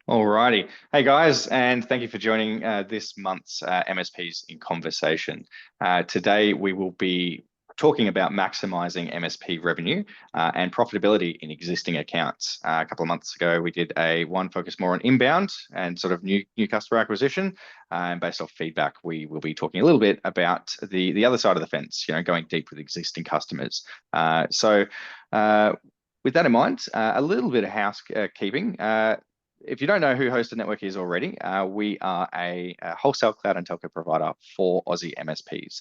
Alrighty. Hey guys, and thank you for joining this month's MSPs in Conversation. Today we will be talking about maximizing MSP revenue and profitability in existing accounts. A couple of months ago, we did one focused more on inbound and sort of new customer acquisition. And based off feedback, we will be talking a little bit about the other side of the fence, going deep with existing customers. With that in mind, a little bit of housekeeping. If you don't know who Hosted Network is already, we are a wholesale cloud and telco provider for Aussie MSPs.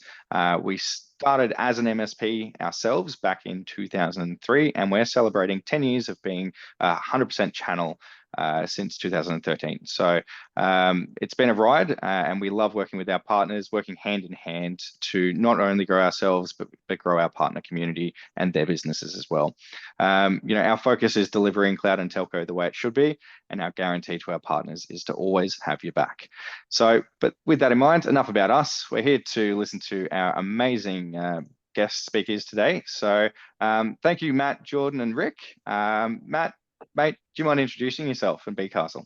We started as an MSP ourselves back in 2003, and we're celebrating 10 years of being 100% channel since 2013. So it's been a ride, and we love working with our partners, working hand in hand to not only grow ourselves, but grow our partner community and their businesses as well. Our focus is delivering cloud and telco the way it should be, and our guarantee to our partners is to always have your back. But with that in mind, enough about us. We're here to listen to our amazing guest speakers today. So thank you, Matt, Jordan, and Rick. Matt, mate, do you mind introducing yourself and BeeCastle?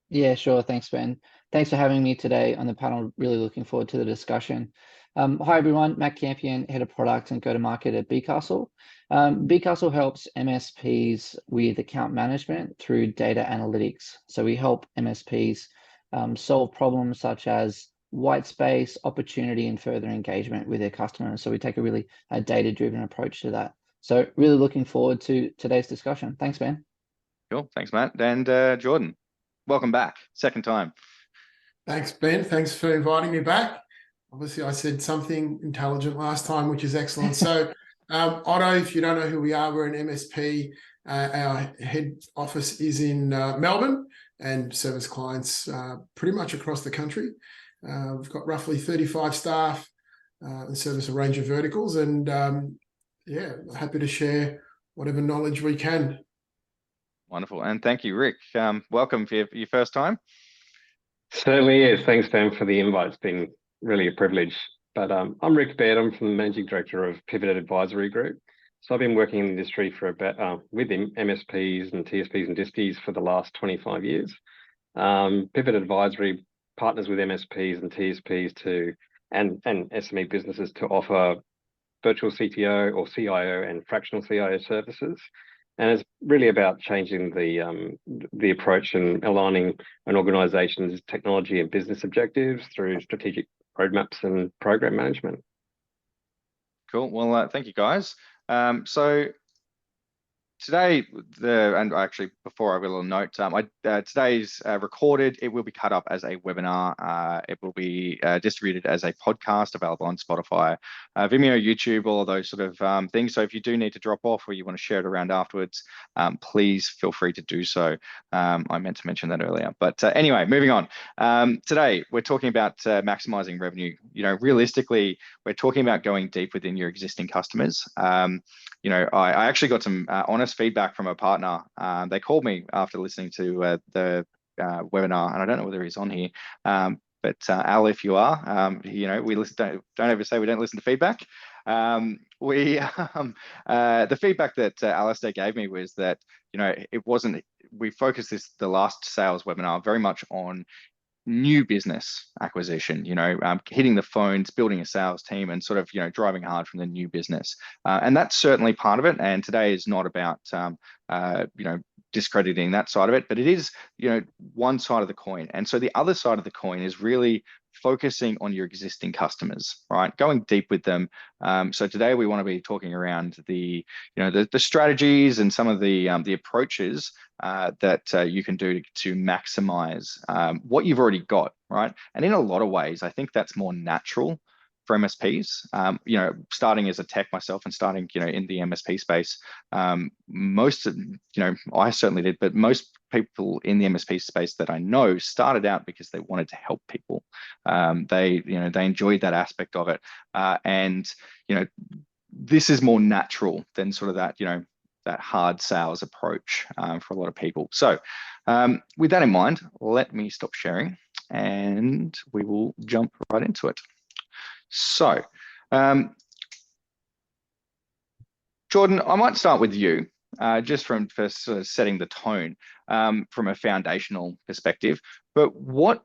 Yeah, sure. Thanks, Ben. Thanks for having me today on the panel. Really looking forward to the discussion. Hi, everyone. Matt Campion, Head of Product and Go-to-Market at BeeCastle. BeeCastle helps MSPs with account management through data analytics. So we help MSPs solve problems such as white space, opportunity, and further engagement with their customers. So we take a really data-driven approach to that. So really looking forward to today's discussion. Thanks, Ben. Cool. Thanks, Matt. And Jordan, welcome back. Second time. Thanks, Ben. Thanks for inviting me back. Obviously, I said something intelligent last time, which is excellent. So, Otto, if you don't know who we are, we're an MSP. Our head office is in Melbourne and service clients pretty much across the country. We've got roughly 35 staff and service a range of verticals. And yeah, happy to share whatever knowledge we can. Wonderful. And thank you, Rick. Welcome for your first time. Certainly is. Thanks, Dan, for the invite. It's been really a privilege. But I'm Rick Baird. I'm from the Managing Director of Pivot Advisory Group. So I've been working in the industry for about with MSPs and TSPs and DISPs for the last 25 years. Pivot Advisory partners with MSPs and TSPs and SME businesses to offer virtual CTO or CIO and fractional CIO services. And it's really about changing the approach and aligning an organization's technology and business objectives through strategic roadmaps and program management. Cool. Well, thank you, guys. So today, and actually before I have a little note, today's recorded. It will be cut up as a webinar. It will be distributed as a podcast, available on Spotify, Vimeo, YouTube, all of those sort of things. So if you do need to drop off or you want to share it around afterwards, please feel free to do so. I meant to mention that earlier, but anyway, moving on. Today we're talking about maximizing revenue. Realistically, we're talking about going deep within your existing customers. I actually got some honest feedback from a partner. They called me after listening to the webinar, and I don't know whether he's on here. But Al, if you are, we listen. Don't ever say we don't listen to feedback. The feedback that Alistair gave me was that it wasn't. We focused the last sales webinar very much on new business acquisition, hitting the phones, building a sales team, and sort of, driving hard from the new business. And that's certainly part of it. And today is not about, discrediting that side of it, but it is, one side of the coin. And so the other side of the coin is really focusing on your existing customers, right? Going deep with them. So today we want to be talking around the strategies and some of the approaches that you can do to maximize what you've already got, right? And in a lot of ways, I think that's more natural for MSPs. Starting as a tech myself and starting, in the MSP space, I certainly did, but most people in the MSP space that I know started out because they wanted to help people. They enjoyed that aspect of it. And this is more natural than sort of that, that hard sales approach for a lot of people. So with that in mind, let me stop sharing and we will jump right into it. So, Jordan, I might start with you. just for sort of setting the tone from a foundational perspective. But what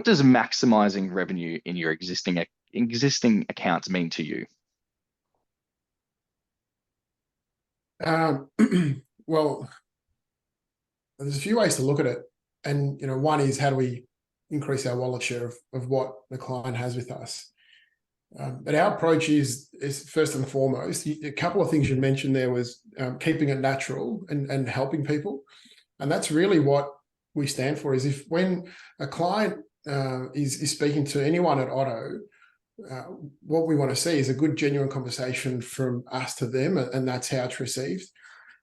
does maximizing revenue in your existing accounts mean to you? Well, there's a few ways to look at it, and one is, how do we increase our wallet share of what the client has with us? But our approach is first and foremost, a couple of things you mentioned there was keeping it natural and helping people. And that's really what we stand for, is if when a client is speaking to anyone at Otto, what we want to see is a good, genuine conversation from us to them, and that's how it's received.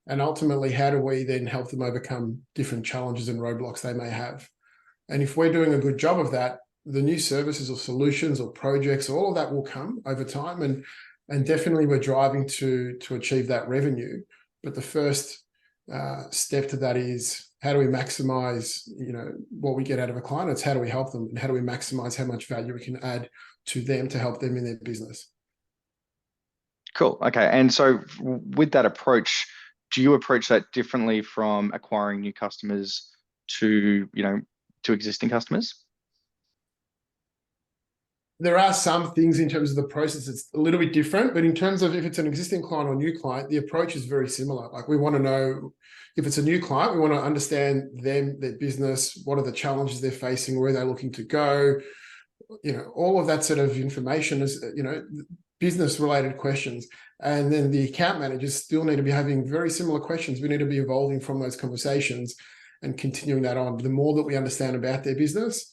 And ultimately, how do we then help them overcome different challenges and roadblocks they may have? And if we're doing a good job of that, the new services or solutions or projects, all of that will come over time, and definitely we're driving to achieve that revenue. But the first step to that is, how do we maximize what we get out of a client? It's how do we help them, and how do we maximize how much value we can add to them to help them in their business. Cool. Okay. And so with that approach, do you approach that differently from acquiring new customers to existing customers? There are some things in terms of the process it's a little bit different, but in terms of if it's an existing client or new client, the approach is very similar. Like, we want to know, if it's a new client, we want to understand them, their business, what are the challenges they're facing, where they're looking to go. All of that sort of information is, business related questions. And then the account managers still need to be having very similar questions. We need to be evolving from those conversations and continuing that on. The more that we understand about their business,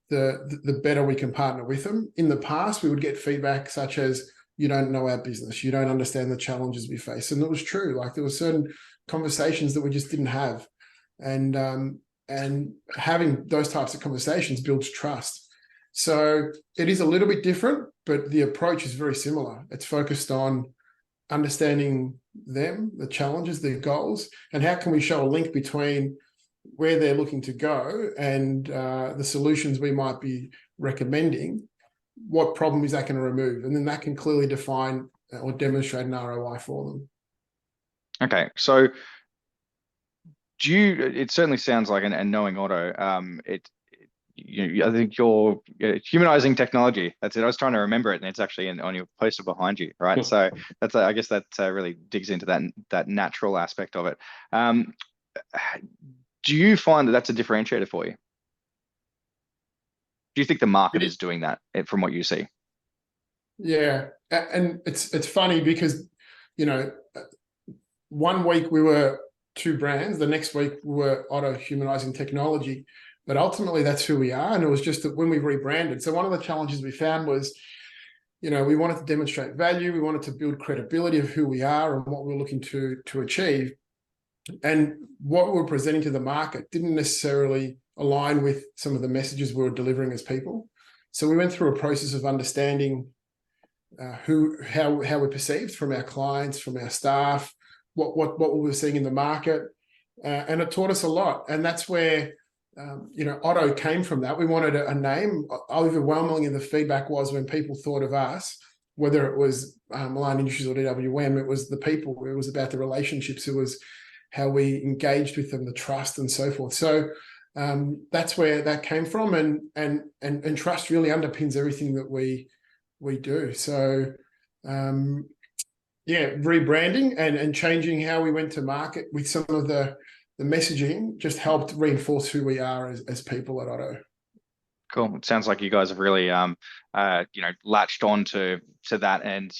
the better we can partner with them. In the past, we would get feedback such as, you don't know our business, you don't understand the challenges we face. And it was true. Like, there were certain conversations that we just didn't have. And having those types of conversations builds trust. So it is a little bit different, but the approach is very similar. It's focused on understanding them, the challenges, their goals, and how can we show a link between where they're looking to go and the solutions we might be recommending. What problem is that going to remove? And then that can clearly define or demonstrate an ROI for them. Okay, so it certainly sounds like, and knowing Otto, I think you're humanizing technology. That's it. I was trying to remember it, and it's actually on your poster behind you, right? So I guess that really digs into that natural aspect of it. Do you find that that's a differentiator for you? Do you think the market is doing that from what you see? Yeah, and it's funny because, 1 week we were two brands, the next week we were Otto humanizing technology, but ultimately that's who we are. And it was just that when we rebranded. So one of the challenges we found was, we wanted to demonstrate value, we wanted to build credibility of who we are and what we're looking to achieve. And what we were presenting to the market didn't necessarily align with some of the messages we were delivering as people. So we went through a process of understanding how we're perceived from our clients, from our staff, what we were seeing in the market, and it taught us a lot. And that's where Otto came from. That we wanted a name. Overwhelmingly, the feedback was, when people thought of us, whether it was Milan Industries or DWM, it was the people. It was about the relationships. It was how we engaged with them, the trust and so forth. So that's where that came from, and trust really underpins everything that we do. So rebranding and changing how we went to market with some of the messaging just helped reinforce who we are as people at Otto. Cool. It sounds like you guys have really latched on to that and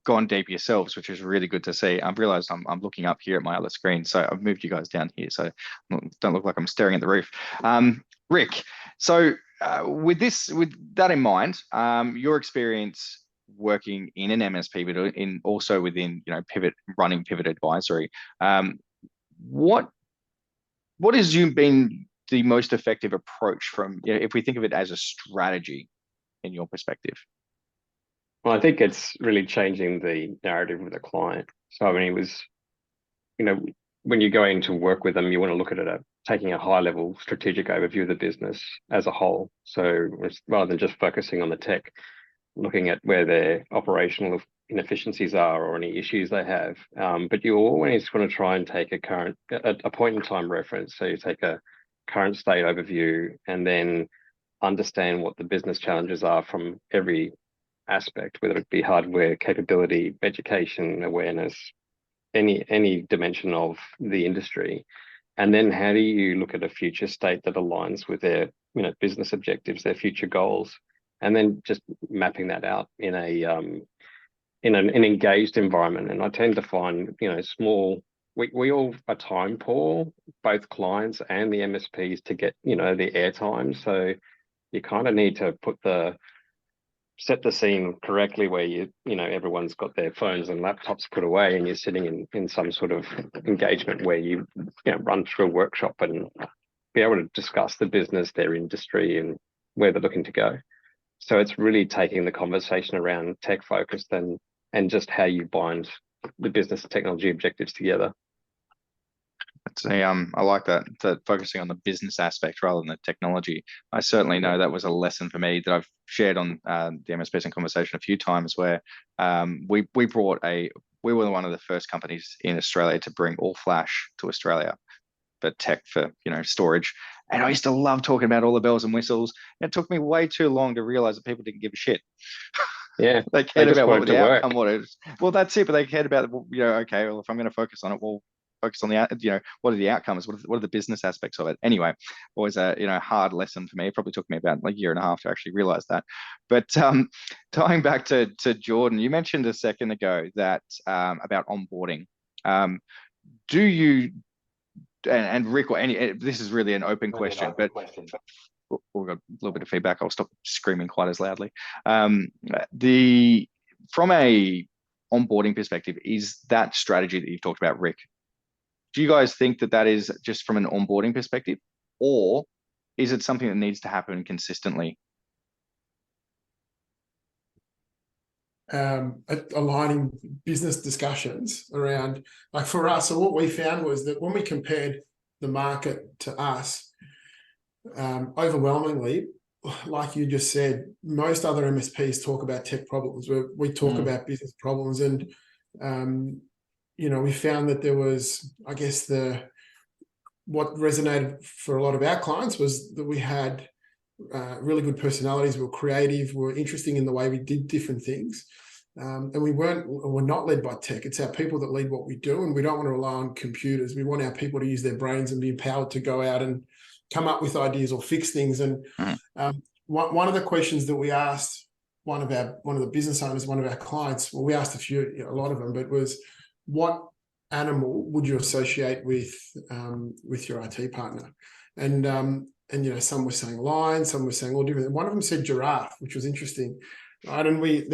gone deep yourselves, which is really good to see. I've realized I'm looking up here at my other screen, so I've moved you guys down here, so don't look like I'm staring at the roof. Rick, so with that in mind, your experience working in an MSP, but also within running Pivot Advisory, what has been the most effective approach from, if we think of it as a strategy, in your perspective? Well, I think it's really changing the narrative with the client. So, I mean, it was, when you're going to work with them, you want to look at it taking a high-level strategic overview of the business as a whole. So rather than just focusing on the tech, looking at where their operational inefficiencies are or any issues they have. But you always want to try and take a point in time reference. So you take a current state overview and then understand what the business challenges are from every aspect, whether it be hardware, capability, education, awareness, any dimension of the industry. And then how do you look at a future state that aligns with their business objectives, their future goals, and then just mapping that out in an engaged environment. And I tend to find we all are time poor, both clients and the MSPs, to get the airtime. So you kind of need to set the scene correctly, where everyone's got their phones and laptops put away, and you're sitting in some sort of engagement where you run through a workshop and be able to discuss the business, their industry, and where they're looking to go. So it's really taking the conversation around tech focused and just how you bind the business and technology objectives together. I like that focusing on the business aspect rather than the technology. I certainly know that was a lesson for me that I've shared on the MSPs in Conversation a few times, where we were one of the first companies in Australia to bring all flash to Australia, but tech for storage. And I used to love talking about all the bells and whistles. It took me way too long to realize that people didn't give a shit. Yeah, they cared about what the outcome was. Well, that's it. But they cared about okay, well, if I'm going to focus on it, well, focus on the what are the outcomes, what are the business aspects of it. Anyway, always a hard lesson for me. It probably took me about like a year and a half to actually realize that. But tying back to Jordan, you mentioned a second ago that about onboarding. Do you and Rick, or this is really an open question, but we've got a little bit of feedback. I'll stop screaming quite as loudly. From a onboarding perspective, is that strategy that you've talked about, Rick, do you guys think that is just from an onboarding perspective, or is it something that needs to happen consistently? Aligning business discussions around, like for us, so what we found was that when we compared the market to us, overwhelmingly, like you just said, most other MSPs talk about tech problems, where we talk about business problems. And we found that there was, I guess, what resonated for a lot of our clients was that we had really good personalities, we were creative, we were interesting in the way we did different things. And we're not led by tech. It's our people that lead what we do, and we don't want to rely on computers. We want our people to use their brains and be empowered to go out and come up with ideas or fix things. And one of the questions that we asked one of the business owners, one of our clients, well, we asked a lot of them, but was, what animal would you associate with your IT partner? And some were saying lion, some were saying all different. One of them said giraffe, which was interesting, right? And we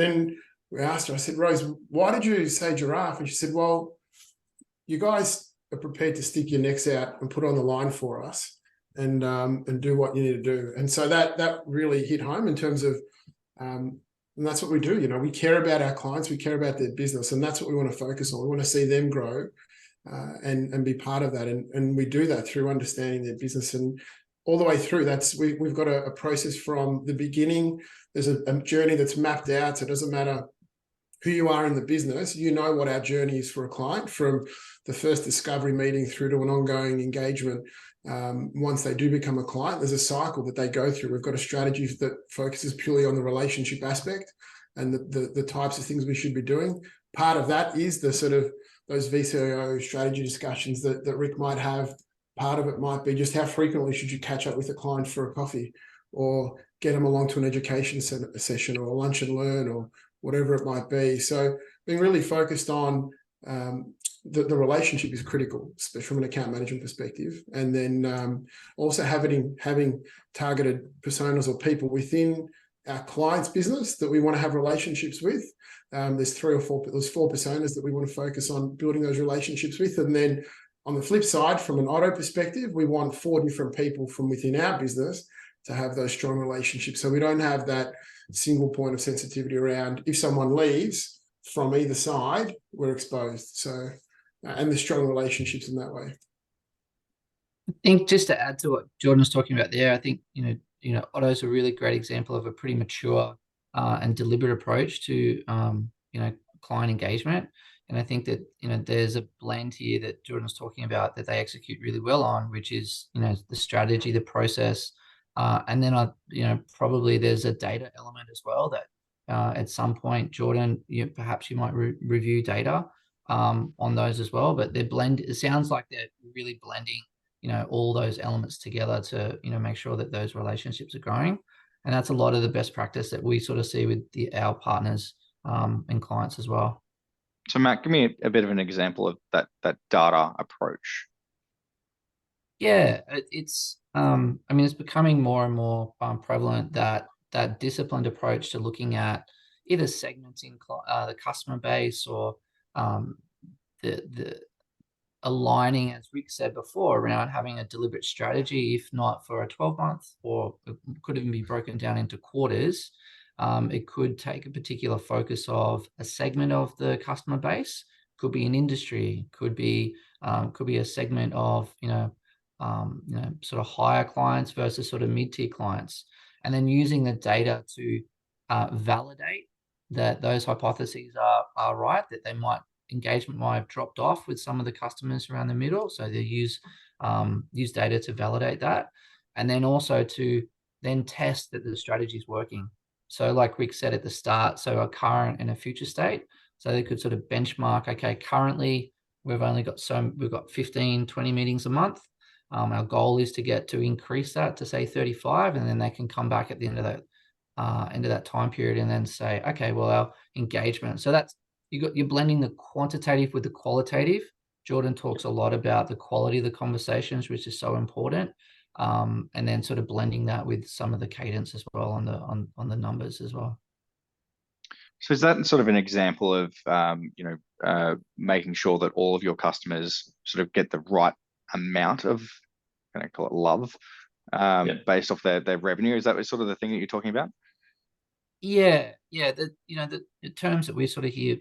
asked her, I said, Rose, why did you say giraffe? And she said, well, you guys are prepared to stick your necks out and put on the line for us and do what you need to do. And so that really hit home in terms of, and that's what we do. We care about our clients, we care about their business, and that's what we want to focus on. We want to see them grow and be part of that. And we do that through understanding their business, and all the way through. We've got a process from the beginning. There's a journey that's mapped out. So it doesn't matter who you are in the business, what our journey is for a client, from the first discovery meeting through to an ongoing engagement. Once they do become a client, there's a cycle that they go through. We've got a strategy that focuses purely on the relationship aspect and the types of things we should be doing. Part of that is the sort of those VCIO strategy discussions that Rick might have. Part of it might be just how frequently should you catch up with a client for a coffee, or get them along to an education session or a lunch and learn, or whatever it might be. So being really focused on the relationship is critical, especially from an account management perspective. And then also having targeted personas or people within our client's business that we want to have relationships with. There's four personas that we want to focus on building those relationships with. And then on the flip side, from an Otto perspective, we want 4 different people from within our business to have those strong relationships. So we don't have that single point of sensitivity around, if someone leaves from either side, we're exposed. So, and the strong relationships in that way. I think just to add to what Jordan was talking about there, I think, Otto's a really great example of a pretty mature and deliberate approach to, client engagement. And I think that, there's a blend here that Jordan was talking about that they execute really well on, which is, the strategy, the process. And then, probably there's a data element as well that at some point, Jordan, perhaps you might review data on those as well. But it sounds like they're really blending, all those elements together to, make sure that those relationships are growing. And that's a lot of the best practice that we sort of see with our partners and clients as well. So Matt, give me a bit of an example of that data approach. Yeah, it's it's becoming more and more prevalent that disciplined approach to looking at either segmenting the customer base or the aligning, as Rick said before, around having a deliberate strategy, if not for a 12-month, or it could even be broken down into quarters. It could take a particular focus of a segment of the customer base, could be an industry, could be a segment of sort of higher clients versus sort of mid-tier clients, and then using the data to validate that those hypotheses are right, that engagement might have dropped off with some of the customers around the middle. So they use data to validate that, and then also to then test that the strategy is working. So like Rick said at the start, so a current and a future state. So they could sort of benchmark, okay, currently we've got 15, 20 meetings a month. Our goal is to increase that to say 35, and then they can come back at the end of that time period and then say, okay, well, our engagement. So that's, you're blending the quantitative with the qualitative. Jordan talks a lot about the quality of the conversations, which is so important. And then sort of blending that with some of the cadence as well on the numbers as well. So is that sort of an example of making sure that all of your customers sort of get the right amount of, can I call it love, based off their revenue? Is that sort of the thing that you're talking about? Yeah. The terms that we sort of hear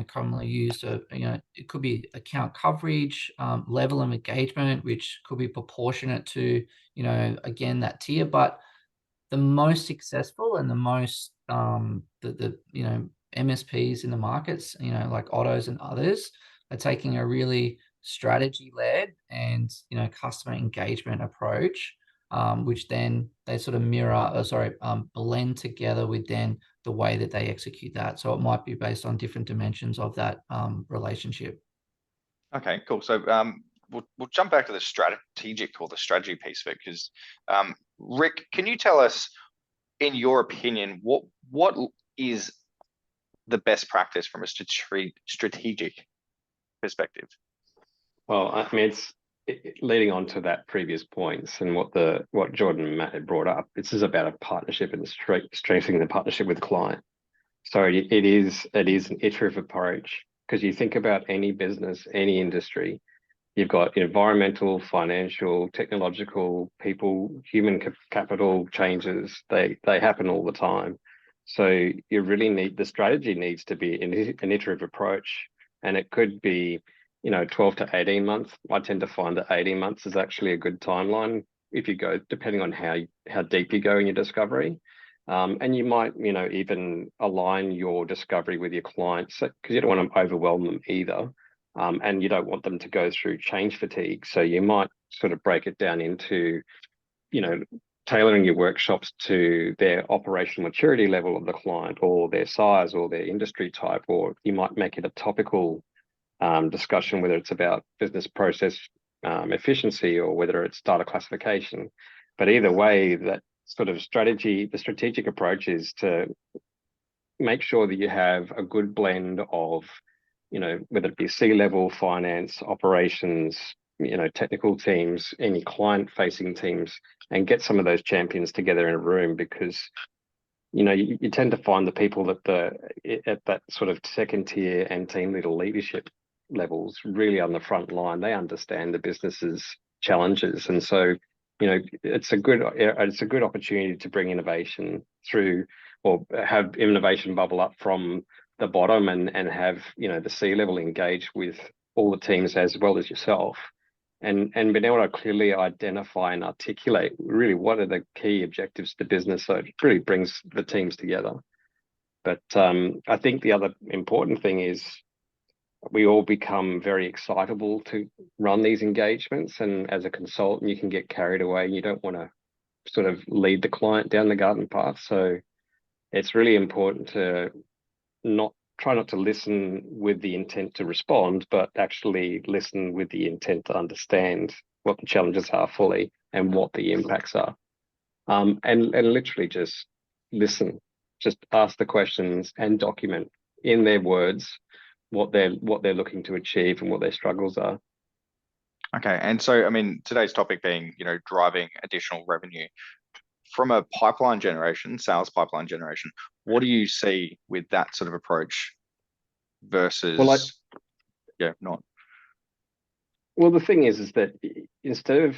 commonly used are, it could be account coverage, level of engagement, which could be proportionate to, again, that tier. But the most successful and the most MSPs in the markets, like Otto's and others, are taking a really strategy-led and customer engagement approach, which then they sort of blend together with then the way that they execute that. So it might be based on different dimensions of that relationship. Okay, cool. So we'll jump back to the strategy piece of it, because Rick, can you tell us, in your opinion, what is the best practice from a strategic perspective? Well, I mean, it's leading on to that previous points and what Jordan and Matt had brought up. This is about a partnership and strengthening the partnership with the client. So it is an iterative approach, because you think about any business, any industry, you've got environmental, financial, technological, people, human capital changes. They happen all the time. So you really the strategy needs to be an iterative approach, and it could be 12 to 18 months. I tend to find that 18 months is actually a good timeline if you go, depending on how deep you go in your discovery. And you might, even align your discovery with your clients, because you don't want to overwhelm them either. And you don't want them to go through change fatigue. So you might sort of break it down into, tailoring your workshops to their operational maturity level of the client, or their size, or their industry type, or you might make it a topical discussion, whether it's about business process efficiency, or whether it's data classification. But either way, that sort of the strategic approach is to make sure that you have a good blend of, whether it be C-level, finance, operations, technical teams, any client-facing teams, and get some of those champions together in a room, because you tend to find the people that at that sort of second tier and team leadership levels really on the front line. They understand the business's challenges, and so it's a good opportunity to bring innovation through, or have innovation bubble up from the bottom, and have the C-level engage with all the teams as well as yourself, and being able to clearly identify and articulate really what are the key objectives to the business. So it really brings the teams together. But I think the other important thing is we all become very excitable to run these engagements, and as a consultant, you can get carried away and you don't want to sort of lead the client down the garden path. So it's really important to try not to listen with the intent to respond, but actually listen with the intent to understand what the challenges are fully and what the impacts are. And literally just listen, just ask the questions and document in their words what they're looking to achieve and what their struggles are. Okay, and so I mean, today's topic being, driving additional revenue from a pipeline generation, sales pipeline generation. What do you see with that sort of approach versus, not? Well, the thing is that instead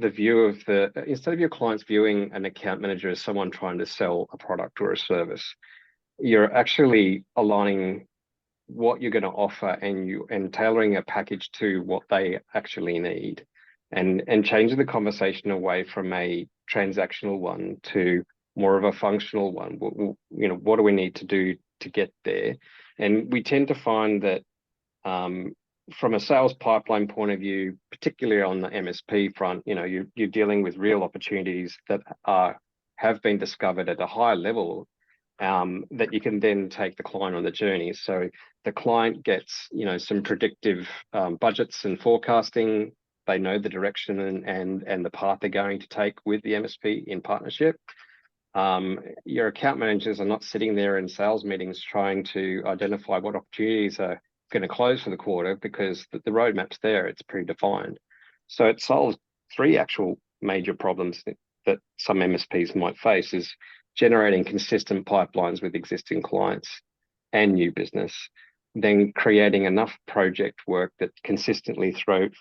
of your clients viewing an account manager as someone trying to sell a product or a service, you're actually aligning what you're going to offer and tailoring a package to what they actually need, and changing the conversation away from a transactional one to more of a functional one. What do we need to do to get there? And we tend to find that from a sales pipeline point of view, particularly on the MSP front, you're dealing with real opportunities that have been discovered at a higher level, that you can then take the client on the journey. So the client gets, some predictive budgets and forecasting. They know the direction and the path they're going to take with the MSP in partnership. Your account managers are not sitting there in sales meetings trying to identify what opportunities are going to close for the quarter, because the roadmap's there, it's predefined. So it solves three actual major problems that some MSPs might face: is generating consistent pipelines with existing clients and new business, then creating enough project work that consistently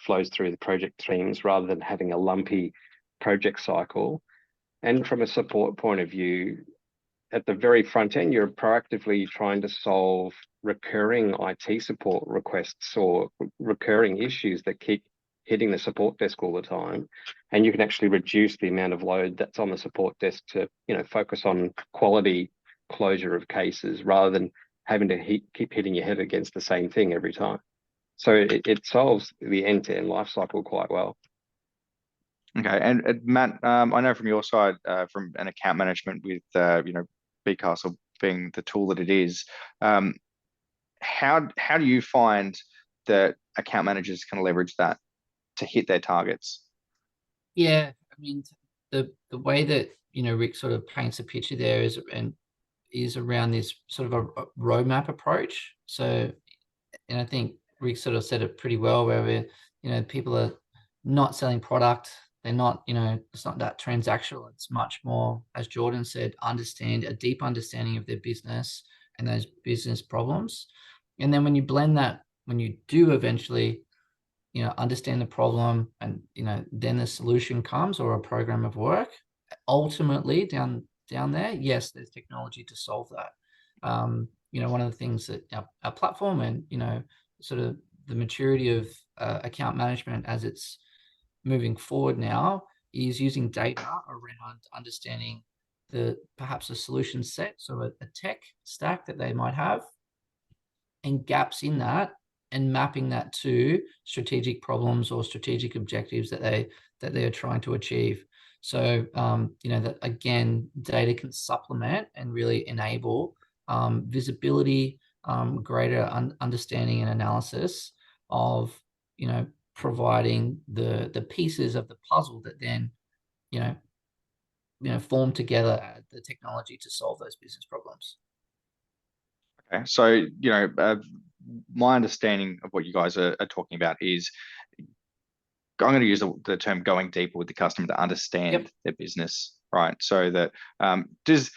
flows through the project teams rather than having a lumpy project cycle. And from a support point of view, at the very front end, you're proactively trying to solve recurring IT support requests or recurring issues that keep hitting the support desk all the time. And you can actually reduce the amount of load that's on the support desk to, focus on quality closure of cases rather than having to keep hitting your head against the same thing every time. So it solves the end-to-end life cycle quite well. Okay, and Matt, I know from your side, from an account management with BeeCastle being the tool that it is, how do you find that account managers can leverage that to hit their targets? Yeah, I mean, the way that Rick sort of paints a picture there is around this sort of a roadmap approach. So, and I think Rick sort of said it pretty well, where people are not selling product. They're not, it's not that transactional. It's much more, as Jordan said, a deep understanding of their business and those business problems. And then when you blend that, when you do eventually, understand the problem and, then the solution comes, or a program of work, ultimately down there, yes, there's technology to solve that. One of the things that our platform and, sort of the maturity of account management as it's moving forward now is using data around understanding perhaps a solution set, so a tech stack that they might have, and gaps in that, and mapping that to strategic problems or strategic objectives that they are trying to achieve. So that again, data can supplement and really enable visibility, greater understanding and analysis of providing the pieces of the puzzle that then form together the technology to solve those business problems. Okay, so my understanding of what you guys are talking about is, I'm going to use the term going deeper with the customer to understand their business, right? So that does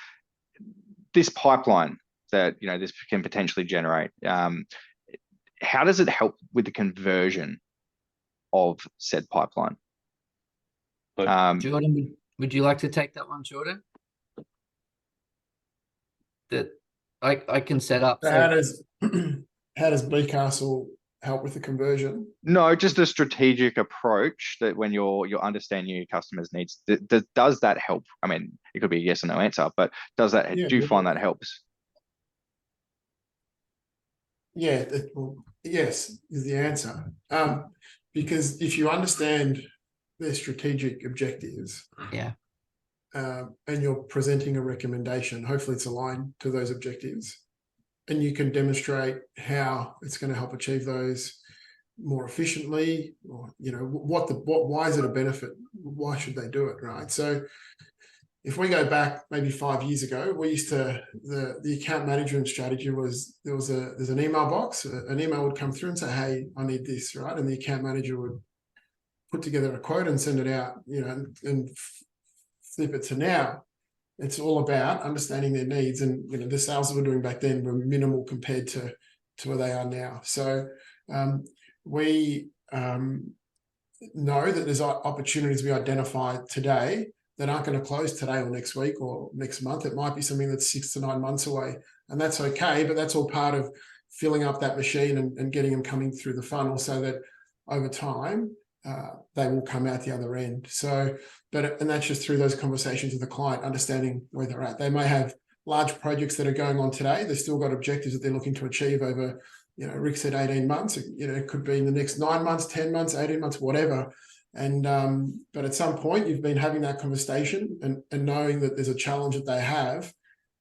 this pipeline that this can potentially generate, how does it help with the conversion of said pipeline? Jordan, would you like to take that one, Jordan? That I can set up. So how does BeeCastle help with the conversion? No, just a strategic approach that when you're understanding your customers' needs, does that help? I mean, it could be a yes or no answer, but does that? Do you find that helps? Yeah, well, yes is the answer. Because if you understand their strategic objectives, Yeah. and you're presenting a recommendation, hopefully it's aligned to those objectives, and you can demonstrate how it's going to help achieve those more efficiently, or why is it a benefit? Why should they do it, right? So if we go back maybe 5 years ago, we used to the account management strategy was there's an email box, an email would come through and say, hey, I need this, right? And the account manager would put together a quote and send it out, and flip it to now. It's all about understanding their needs, and the sales that we're doing back then were minimal compared to where they are now. So we know that there's opportunities we identify today that aren't going to close today or next week or next month. It might be something that's 6 to 9 months away, and that's okay. But that's all part of filling up that machine and getting them coming through the funnel, so that over time they will come out the other end. So, and that's just through those conversations with the client, understanding where they're at. They may have large projects that are going on today. They've still got objectives that they're looking to achieve over, Rick said 18 months. It could be in the next 9 months, 10 months, 18 months, whatever. And but at some point you've been having that conversation and knowing that there's a challenge that they have,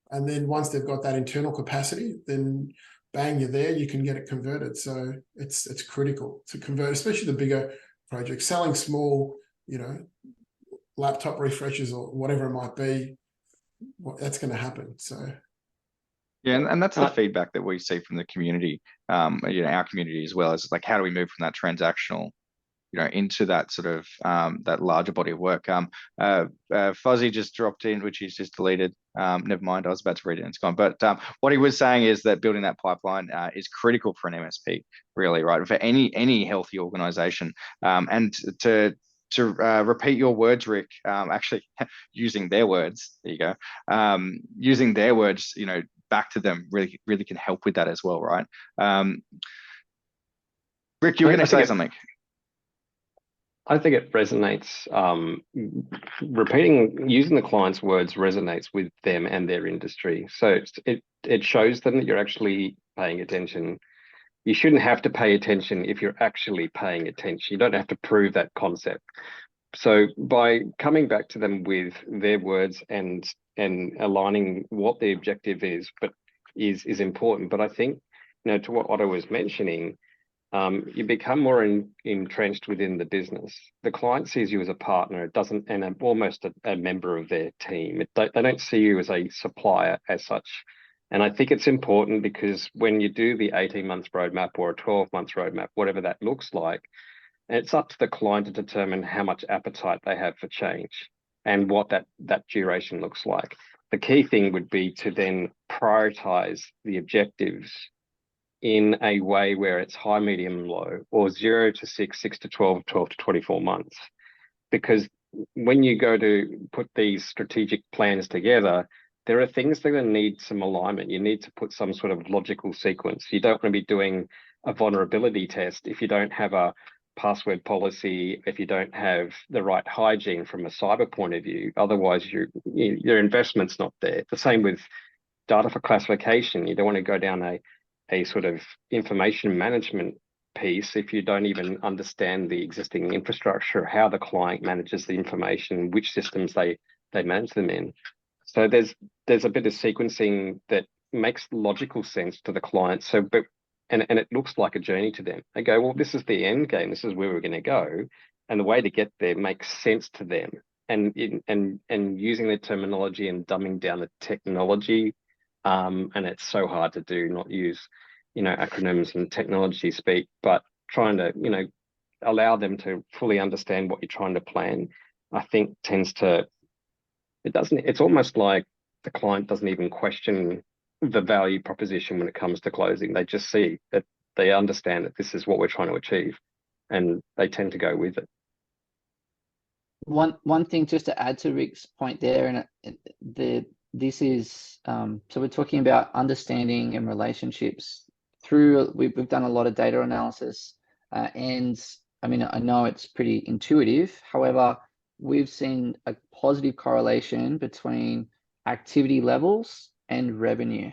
and then once they've got that internal capacity, then bang, you're there. You can get it converted. So it's critical to convert, especially the bigger projects. Selling small, laptop refreshes or whatever it might be, that's going to happen. So yeah, and that's the feedback that we see from the community, our community as well, is like, how do we move from that transactional into that sort of that larger body of work. Fuzzy just dropped in, which he's just deleted. Never mind, I was about to read it and it's gone. But what he was saying is that building that pipeline is critical for an MSP, really, right? For any healthy organization. And to repeat your words, Rick, actually using their words, there you go. Using their words, back to them really can help with that as well, right? Rick, you were going to say something. I think it resonates. Using the client's words resonates with them and their industry. So it shows them that you're actually paying attention. You shouldn't have to pay attention if you're actually paying attention. You don't have to prove that concept. So by coming back to them with their words and aligning what the objective is, but is important. But I think, to what Otto was mentioning, you become more entrenched within the business. The client sees you as a partner, and almost a member of their team. They don't see you as a supplier as such. And I think it's important, because when you do the 18-month roadmap or a 12-month roadmap, whatever that looks like, it's up to the client to determine how much appetite they have for change and what that duration looks like. The key thing would be to then prioritize the objectives in a way where it's high, medium, low, or 0 to 6, 6 to 12, 12 to 24 months. Because when you go to put these strategic plans together, there are things that are going to need some alignment. You need to put some sort of logical sequence. You don't want to be doing a vulnerability test if you don't have a password policy, if you don't have the right hygiene from a cyber point of view. Otherwise, your investment's not there. The same with data for classification. You don't want to go down a sort of information management piece if you don't even understand the existing infrastructure, how the client manages the information, which systems they manage them in. So there's a bit of sequencing that makes logical sense to the client. And it looks like a journey to them. They go, well, this is the end game. This is where we're going to go, and the way to get there makes sense to them. And using the terminology and dumbing down the technology. And it's so hard to do, not use, acronyms and technology speak, but trying to, allow them to fully understand what you're trying to plan, I think it's almost like the client doesn't even question the value proposition when it comes to closing. They just see that they understand that this is what we're trying to achieve, and they tend to go with it. One thing just to add to Rick's point there, and this is so we're talking about understanding and relationships through. We've done a lot of data analysis, and I mean, I know it's pretty intuitive. However, we've seen a positive correlation between activity levels and revenue.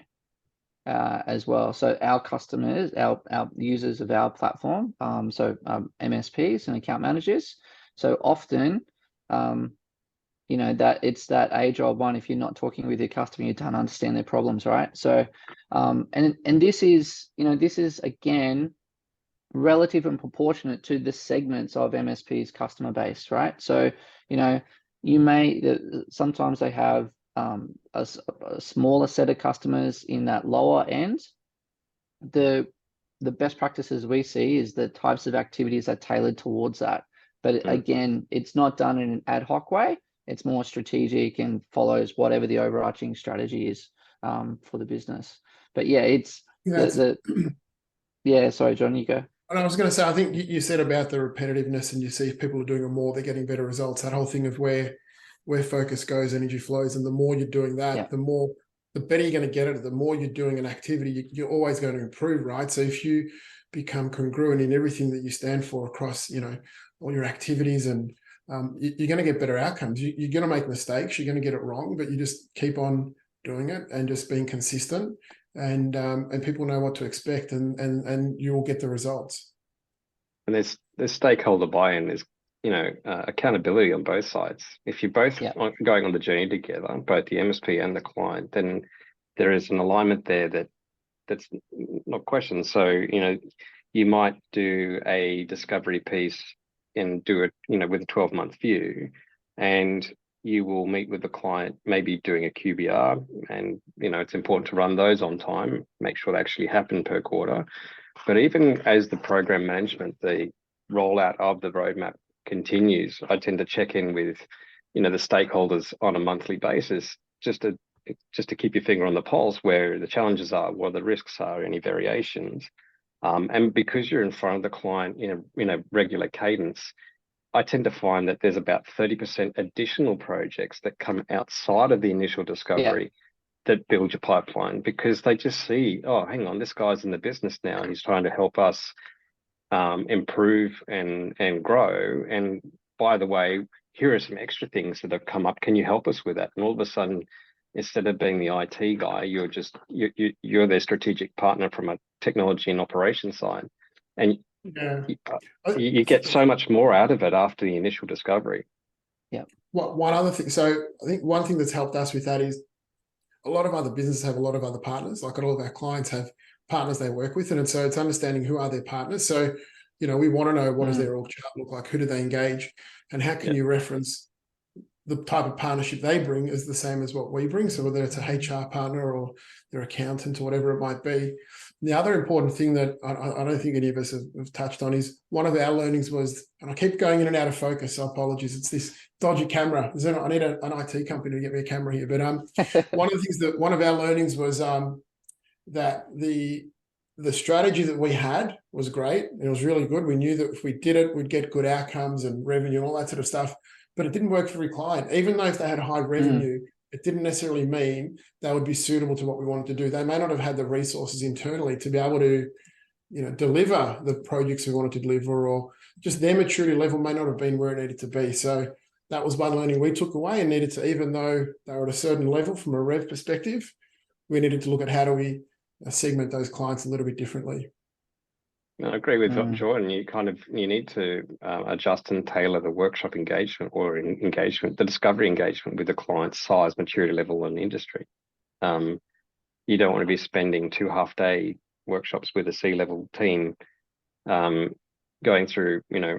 as well. So our customers, our users of our platform, MSPs and account managers. So often, you know, that it's that age-old one. If you're not talking with your customer, you don't understand their problems, right? So, and this is, you know, this is again relative and proportionate to the segments of MSP's customer base, right? So, you know, you may sometimes they have a smaller set of customers in that lower end. The best practices we see is the types of activities are tailored towards that. But again, it's not done in an ad hoc way. It's more strategic and follows whatever the overarching strategy is for the business. But yeah, it's yeah. Sorry, John, you go. And I was going to say, I think you said about the repetitiveness, and you see if people are doing it more, they're getting better results. That whole thing of where focus goes, energy flows, and the more you're doing that, the better you're going to get at it. The more you're doing an activity, you're always going to improve, right? So if you become congruent in everything that you stand for across, you know, all your activities, and you're going to get better outcomes. You're going to make mistakes, you're going to get it wrong, but you just keep on doing it and just being consistent. And people know what to expect, and you will get the results. And there's stakeholder buy-in. There's, you know, accountability on both sides. If you're both going on the journey together, both the MSP and the client, then there is an alignment there that's not questioned. So, you know, you might do a discovery piece and do it, you know, with a 12-month view, and you will meet with the client, maybe doing a QBR, and, you know, it's important to run those on time, make sure they actually happen per quarter. But even as the program management, the rollout of the roadmap continues, I tend to check in with, you know, the stakeholders on a monthly basis, just to keep your finger on the pulse, where the challenges are, what the risks are, any variations. And because you're in front of the client in a regular cadence, I tend to find that there's about 30% additional projects that come outside of the initial discovery that build your pipeline, because they just see, oh, hang on, this guy's in the business now. He's trying to help us improve and grow. And by the way, here are some extra things that have come up. Can you help us with that? And all of a sudden, instead of being the IT guy, you're their strategic partner from a technology and operation side. And you get so much more out of it after the initial discovery. Yeah. One other thing. So I think one thing that's helped us with that is a lot of other businesses have a lot of other partners. Like all of our clients have partners they work with. And so it's understanding who are their partners. So, you know, we want to know, what does their org chart look like? Who do they engage? And how can you reference the type of partnership they bring is the same as what we bring. So whether it's a HR partner or their accountant or whatever it might be. The other important thing that I don't think any of us have touched on is one of our learnings was, and I keep going in and out of focus, so apologies, it's this dodgy camera. I need an IT company to get me a camera here. But one of our learnings was that the strategy that we had was great. It was really good. We knew that if we did it, we'd get good outcomes and revenue and all that sort of stuff. But it didn't work for every client. Even though if they had high revenue, it didn't necessarily mean they would be suitable to what we wanted to do. They may not have had the resources internally to be able to, you know, deliver the projects we wanted to deliver, or just their maturity level may not have been where it needed to be. So that was one learning we took away, and needed to, even though they were at a certain level from a rev perspective, we needed to look at how do we segment those clients a little bit differently. I agree with Jordan. You need to adjust and tailor the workshop engagement or engagement, the discovery engagement with the client's size, maturity level, and industry. You don't want to be spending 2 half-day workshops with a C-level team, going through, you know,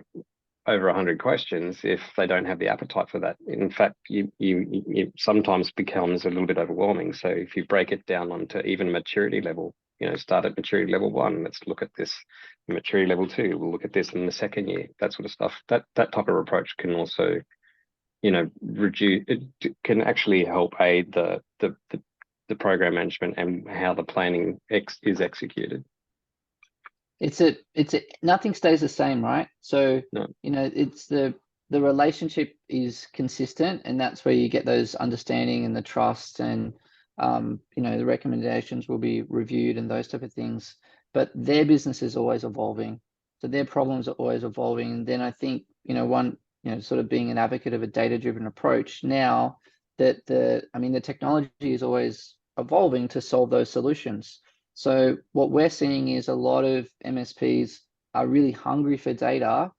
over 100 questions if they don't have the appetite for that. In fact, you sometimes becomes a little bit overwhelming. So if you break it down onto even maturity level, you know, start at maturity level 1, let's look at this. Maturity level 2, we'll look at this in the second year, that sort of stuff. That type of approach can also, you know, reduce, it can actually help aid the program management and how the planning is executed. Nothing stays the same, right? So you know, it's the relationship is consistent, and that's where you get those understanding and the trust, and you know, the recommendations will be reviewed and those type of things. But their business is always evolving, so their problems are always evolving. And then I think, you know, sort of being an advocate of a data-driven approach now, that the technology is always evolving to solve those solutions. So what we're seeing is a lot of MSPs are really hungry for data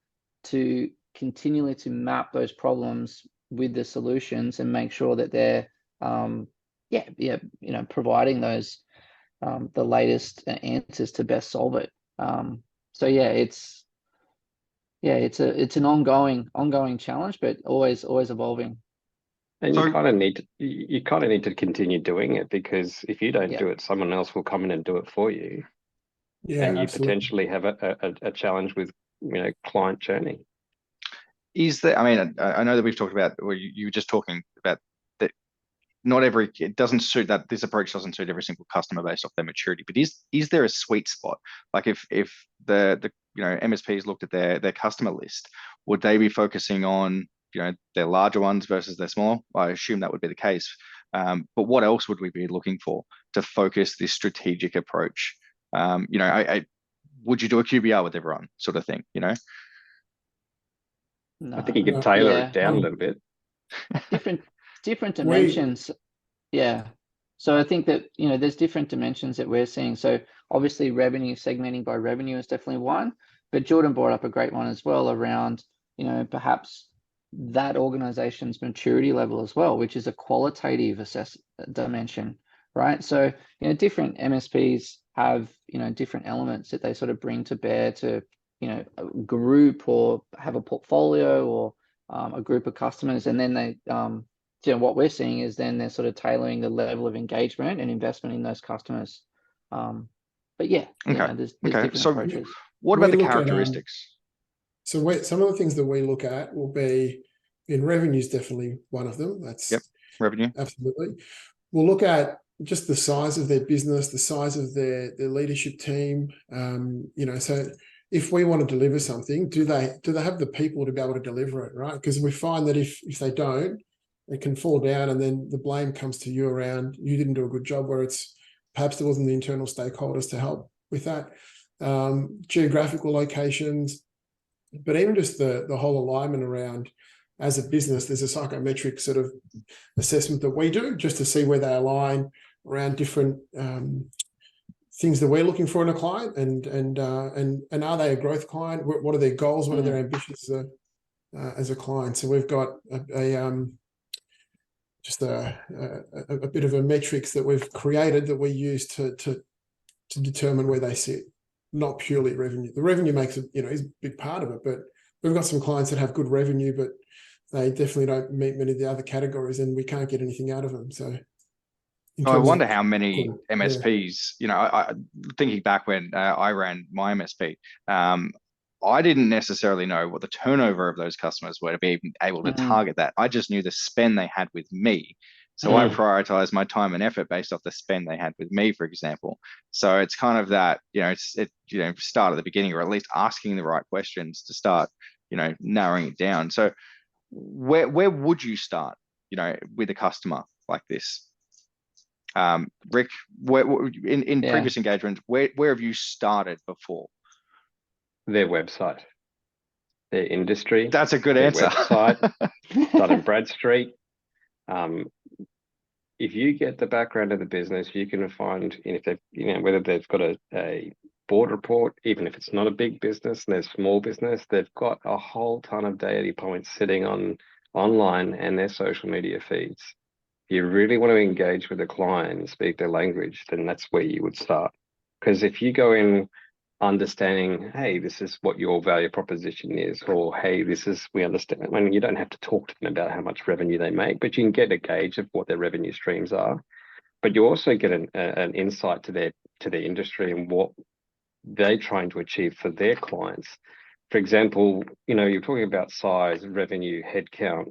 to continually to map those problems with the solutions and make sure that they're providing those the latest answers to best solve it. So yeah, it's an ongoing challenge, but always evolving. And you kind of need to continue doing it, because if you don't do it, someone else will come in and do it for you. Yeah, and you absolutely. potentially have a challenge with client churning. Is there? I mean, I know that we've talked about, or you were just talking about that. Not every, it doesn't suit that. This approach doesn't suit every single customer based off their maturity. But is there a sweet spot? Like if the MSPs looked at their customer list, would they be focusing on their larger ones versus their smaller? I assume that would be the case. But what else would we be looking for to focus this strategic approach? Would you do a QBR with everyone, sort of thing? No. I think you could tailor it down a little bit. different dimensions. Yeah. So I think that there's different dimensions that we're seeing. So obviously revenue, segmenting by revenue is definitely one, but Jordan brought up a great one as well around perhaps that organization's maturity level as well, which is a qualitative dimension, right? So different MSPs have different elements that they sort of bring to bear to group or have a portfolio or a group of customers, and then they what we're seeing is then they're sort of tailoring the level of engagement and investment in those customers. But yeah, there's different approaches. What about the characteristics? Some of the things that we look at will be, in revenue is definitely one of them. That's revenue. Absolutely. We'll look at just the size of their business, the size of their leadership team. So if we want to deliver something, do they have the people to be able to deliver it, right? Because we find that if they don't, it can fall down, and then the blame comes to you around you didn't do a good job, where it's perhaps there wasn't the internal stakeholders to help with that. Geographical locations, but even just the whole alignment around, as a business, there's a psychometric sort of assessment that we do just to see where they align around different things that we're looking for in a client, and are they a growth client? What are their goals? What are their ambitions as a client? So we've got a bit of a metrics that we've created that we use to determine where they sit, not purely revenue. The revenue makes is a big part of it, but we've got some clients that have good revenue, but they definitely don't meet many of the other categories, and we can't get anything out of them. So I wonder how many MSPs, thinking back when I ran my MSP, I didn't necessarily know what the turnover of those customers were to be able to target that. I just knew the spend they had with me. So I prioritized my time and effort based off the spend they had with me, for example. So it's kind of that, start at the beginning, or at least asking the right questions to start, narrowing it down. So where would you start, with a customer like this? Rick, in previous engagements, where have you started before? Their website, their industry. That's a good answer. Website, Dun & Bradstreet. If you get the background of the business, you can find, if they've, whether they've got a board report, even if it's not a big business, they're small business, they've got a whole ton of data points sitting online and their social media feeds. If you really want to engage with the client and speak their language, then that's where you would start. Because if you go in understanding, hey, this is what your value proposition is, or hey, we understand. I mean, you don't have to talk to them about how much revenue they make, but you can get a gauge of what their revenue streams are. But you also get an insight to their industry and what they're trying to achieve for their clients. For example, you're talking about size, revenue, headcount.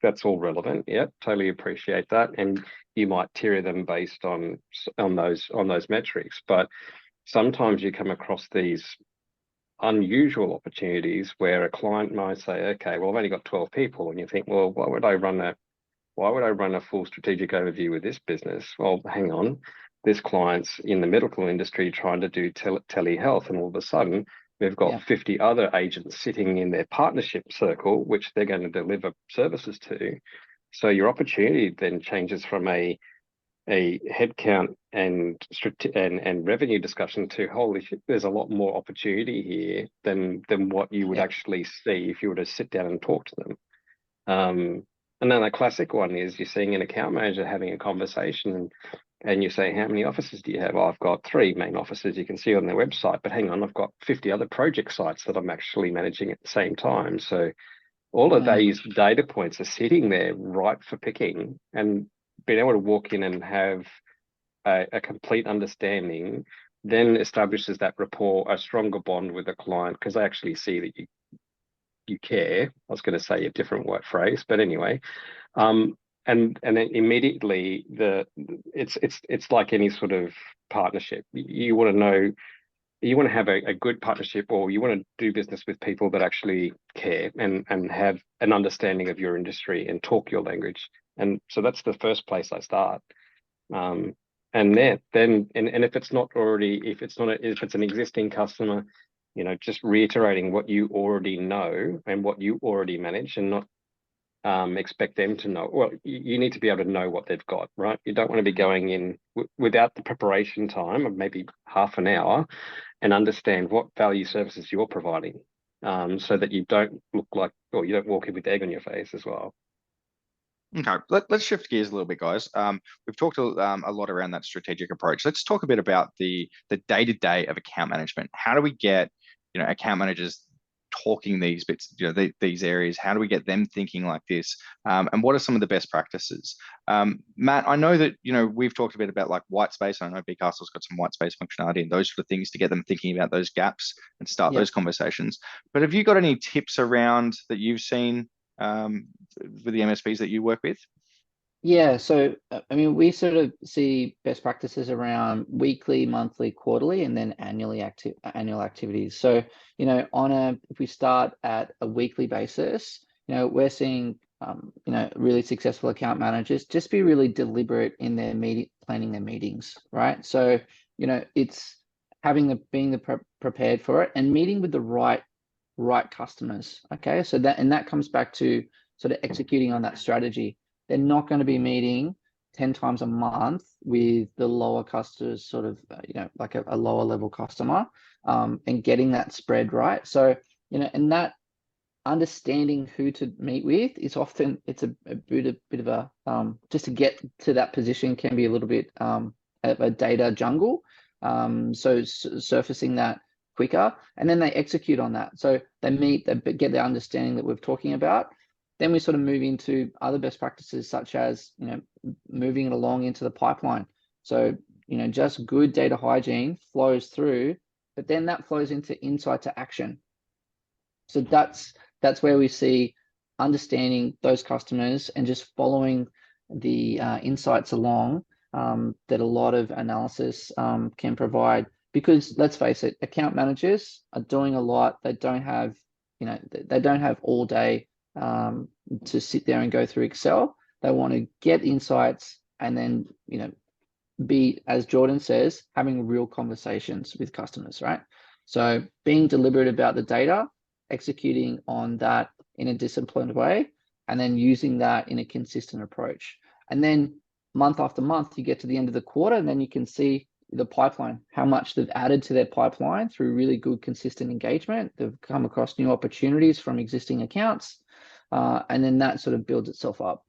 That's all relevant. Yeah, totally appreciate that, and you might tier them based on those metrics, but sometimes you come across these unusual opportunities where a client might say, okay, well, I've only got 12 people. And you think, well, why would I run a full strategic overview with this business? Well, hang on, this client's in the medical industry trying to do telehealth, and all of a sudden we've got 50 other agents sitting in their partnership circle, which they're going to deliver services to. So your opportunity then changes from a a headcount and revenue discussion to, holy shit, there's a lot more opportunity here than what you would actually see if you were to sit down and talk to them. And then the classic one is you're seeing an account manager having a conversation and you say, how many offices do you have? Oh, I've got 3 main offices you can see on their website, but hang on, I've got 50 other project sites that I'm actually managing at the same time. So all of these data points are sitting there ripe for picking, and being able to walk in and have a complete understanding then establishes that rapport, a stronger bond with the client, because they actually see that you care. I was going to say a different word phrase, but anyway, and then immediately it's like any sort of partnership. You want to know, you want to have a good partnership, or you want to do business with people that actually care and have an understanding of your industry and talk your language. And so that's the first place I start. And then if it's not already, if it's an existing customer, you know, just reiterating what you already know and what you already manage, and not expect them to know. Well, you need to be able to know what they've got, right? You don't want to be going in without the preparation time of maybe half an hour and understand what value services you're providing, so that you don't look like, or you don't walk in with egg on your face as well. Okay, let's shift gears a little bit, guys. We've talked a lot around that strategic approach. Let's talk a bit about the day-to-day of account management. How do we get, you know, account managers talking these bits, you know, these areas? How do we get them thinking like this? And what are some of the best practices? Matt, I know that, you know, we've talked a bit about like white space. I know BeeCastle's got some white space functionality and those sort of things to get them thinking about those gaps and start those conversations. But have you got any tips around that you've seen with the MSPs that you work with? Yeah, so I mean, we sort of see best practices around weekly, monthly, quarterly, and then annual activities. So, you know, if we start at a weekly basis, you know, we're seeing you know, really successful account managers just be really deliberate in their planning their meetings, right? So, you know, it's being prepared for it and meeting with the right customers. Okay, so that comes back to sort of executing on that strategy. They're not going to be meeting 10 times a month with the lower customers, sort of, you know, like a lower level customer, and getting that spread right. So, you know, and that understanding who to meet with is often, it's a bit of a, just to get to that position can be a little bit of a data jungle. So surfacing that quicker, and then they execute on that. So they get the understanding that we're talking about. Then we sort of move into other best practices, such as, you know, moving it along into the pipeline. So, you know, just good data hygiene flows through, but then that flows into insight to action. So that's where we see understanding those customers and just following the insights along that a lot of analysis can provide. Because let's face it, account managers are doing a lot. They don't have, you know, they don't have all day to sit there and go through Excel. They want to get insights and then, you know, be, as Jordan says, having real conversations with customers, right? So being deliberate about the data, executing on that in a disciplined way, and then using that in a consistent approach. And then month after month, you get to the end of the quarter, and then you can see the pipeline, how much they've added to their pipeline through really good, consistent engagement. They've come across new opportunities from existing accounts. And then that sort of builds itself up.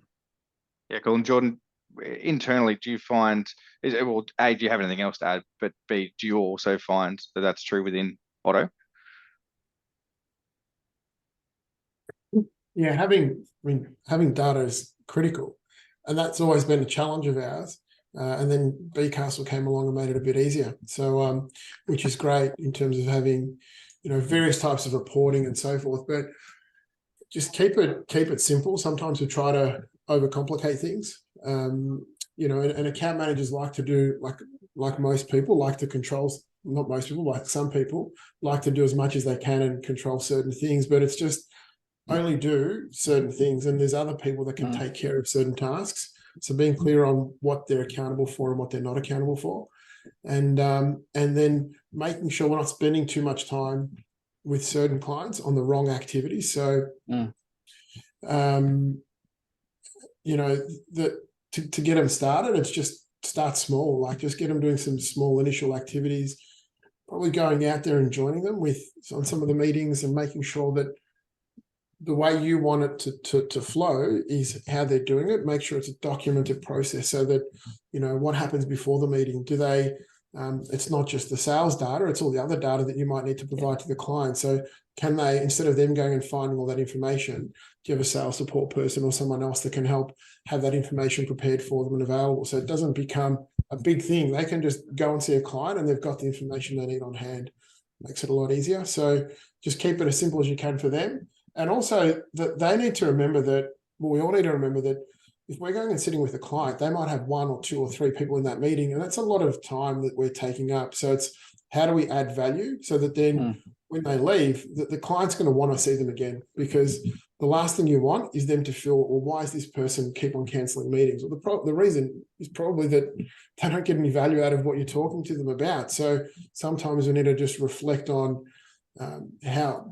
Yeah, cool. And Jordan, internally, do you find, well, A, do you have anything else to add? But B, do you also find that that's true within Otto? Yeah, having data is critical, and that's always been a challenge of ours. And then BeeCastle came along and made it a bit easier. So, which is great in terms of having, you know, various types of reporting and so forth. But just keep it simple. Sometimes we try to overcomplicate things. You know, and account managers like to do, like most people, like to control. Not most people, like some people like to do as much as they can and control certain things. But it's just only do certain things, and there's other people that can take care of certain tasks. So being clear on what they're accountable for and what they're not accountable for, and then making sure we're not spending too much time with certain clients on the wrong activities. So, you know, to get them started, it's just start small, like just get them doing some small initial activities, probably going out there and joining them on some of the meetings and making sure that the way you want it to flow is how they're doing it. Make sure it's a documented process so that, what happens before the meeting. Do they, it's not just the sales data, it's all the other data that you might need to provide to the client. So can they, instead of them going and finding all that information, do you have a sales support person or someone else that can help have that information prepared for them and available? So it doesn't become a big thing. They can just go and see a client and they've got the information they need on hand. Makes it a lot easier. So just keep it as simple as you can for them. And also that they need to remember that, well, we all need to remember that if we're going and sitting with a client, they might have 1 or 2 or 3 people in that meeting, and that's a lot of time that we're taking up. So it's how do we add value so that then when they leave, the client's going to want to see them again, because the last thing you want is them to feel, well, why is this person keep on cancelling meetings? Well, the reason is probably that they don't get any value out of what you're talking to them about. So sometimes we need to just reflect on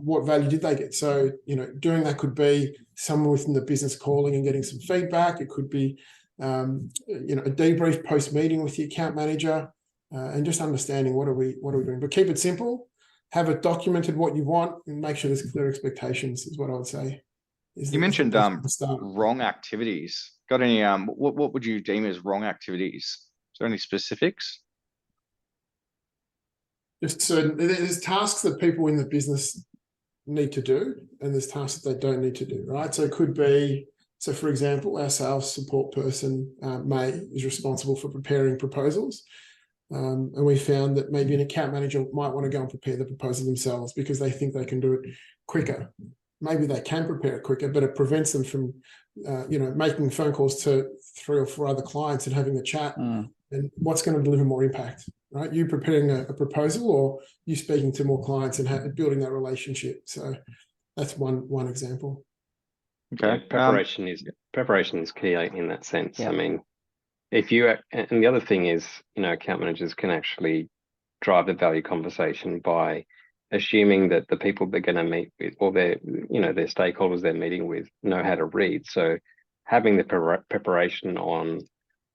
what value did they get? So, doing that could be someone within the business calling and getting some feedback. It could be, a debrief post meeting with the account manager, and just understanding what are we doing. But keep it simple, have it documented what you want, and make sure there's clear expectations is what I would say. You mentioned wrong activities. Got any? What would you deem as wrong activities? Is there any specifics? Just certain, there's tasks that people in the business need to do, and there's tasks that they don't need to do, right? So it could be, for example, our sales support person, May, is responsible for preparing proposals. And we found that maybe an account manager might want to go and prepare the proposal themselves because they think they can do it quicker. Maybe they can prepare it quicker, but it prevents them from, making phone calls to 3 or 4 other clients and having a chat. And what's going to deliver more impact, right? You preparing a proposal, or you speaking to more clients and building that relationship. So that's one example. Okay. Yeah, preparation is key in that sense. Yeah. I mean, and the other thing is, account managers can actually drive the value conversation by assuming that the people they're going to meet with, or their stakeholders they're meeting with, know how to read. So having the preparation on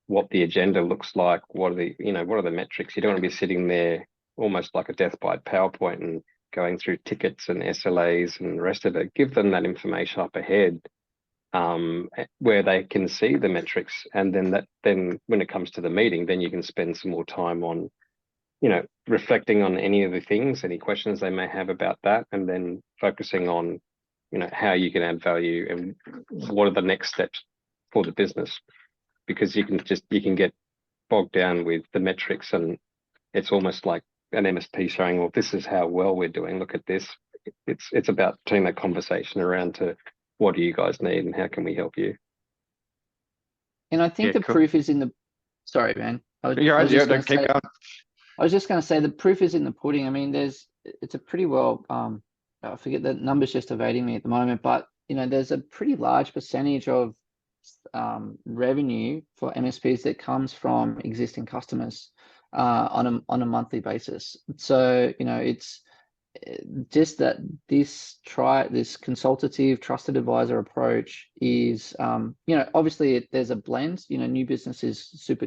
what the agenda looks like, what are the metrics. You don't want to be sitting there almost like a death by PowerPoint and going through tickets and SLAs and the rest of it. Give them that information up ahead, where they can see the metrics, and then when it comes to the meeting, then you can spend some more time on, reflecting on any of the things, any questions they may have about that, and then focusing on, how you can add value and what are the next steps for the business. Because you can get bogged down with the metrics, and it's almost like an MSP showing, well, this is how well we're doing. Look at this. It's about turning that conversation around to what do you guys need and how can we help you? And I think proof is in the. Sorry, man. Keep going. I was just going to say the proof is in the pudding. I mean, it's a pretty well. I forget the numbers just evading me at the moment, but there's a pretty large percentage of revenue for MSPs that comes from existing customers on a monthly basis. So it's just that this consultative trusted advisor approach is obviously there's a blend. New business is super